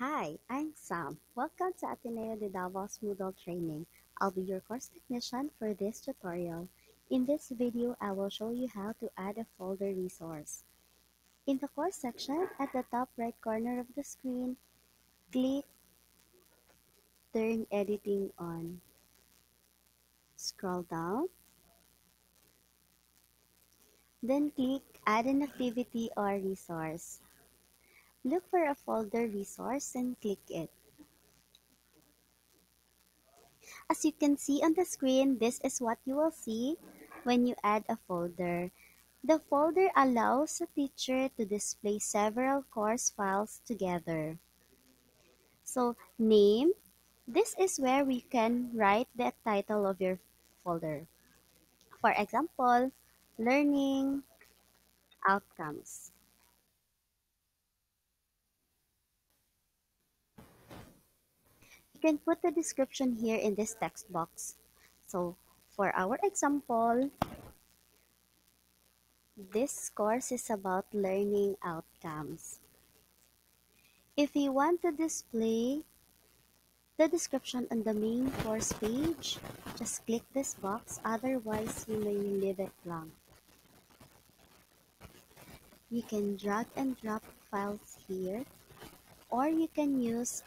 Hi, I'm Sam. Welcome to Ateneo de Davos Moodle training. I'll be your course technician for this tutorial. In this video, I will show you how to add a folder resource. In the course section, at the top right corner of the screen, click Turn Editing On. Scroll down, then click Add an activity or resource. Look for a folder resource and click it. As you can see on the screen, this is what you will see when you add a folder. The folder allows the teacher to display several course files together. So, name, this is where we can write the title of your folder. For example, learning outcomes. You can put the description here in this text box. So, for our example, this course is about learning outcomes. If you want to display the description on the main course page, just click this box, otherwise you may leave it blank. You can drag and drop files here, or you can use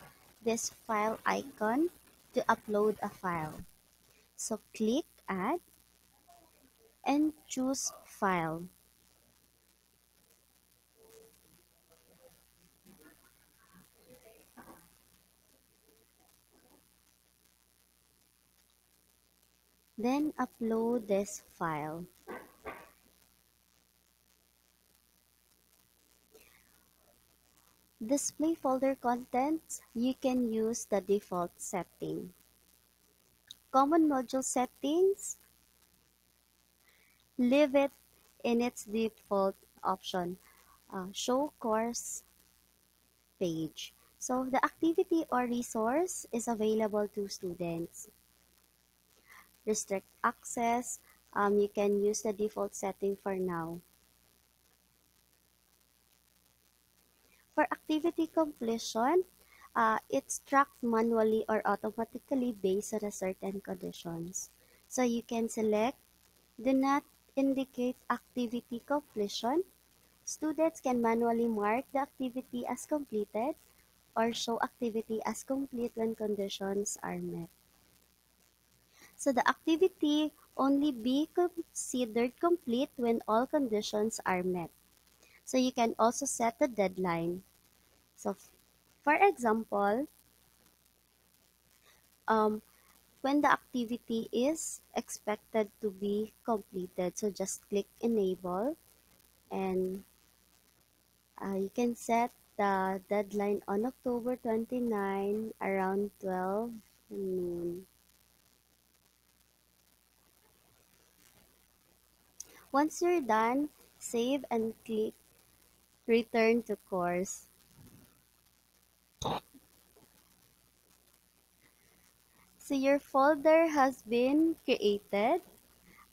this file icon to upload a file. So click Add and choose File. Then upload this file. Display folder contents, you can use the default setting. Common module settings, leave it in its default option, show course page. So the activity or resource is available to students. Restrict access, you can use the default setting for now. For activity completion, it's tracked manually or automatically based on a certain conditions. So you can select do not indicate activity completion. Students can manually mark the activity as completed or show activity as complete when conditions are met. So the activity only be considered complete when all conditions are met. So you can also set a deadline. So for example, um, when the activity is expected to be completed, so just click enable and you can set the deadline on October 29 around 12 noon. Once you're done, save and click return to course. So your folder has been created.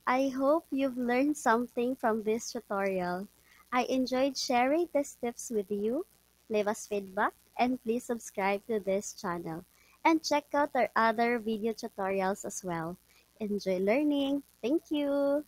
I hope you've learned something from this tutorial. I enjoyed sharing these tips with you. Leave us feedback and please subscribe to this channel. And check out our other video tutorials as well. Enjoy learning. Thank you.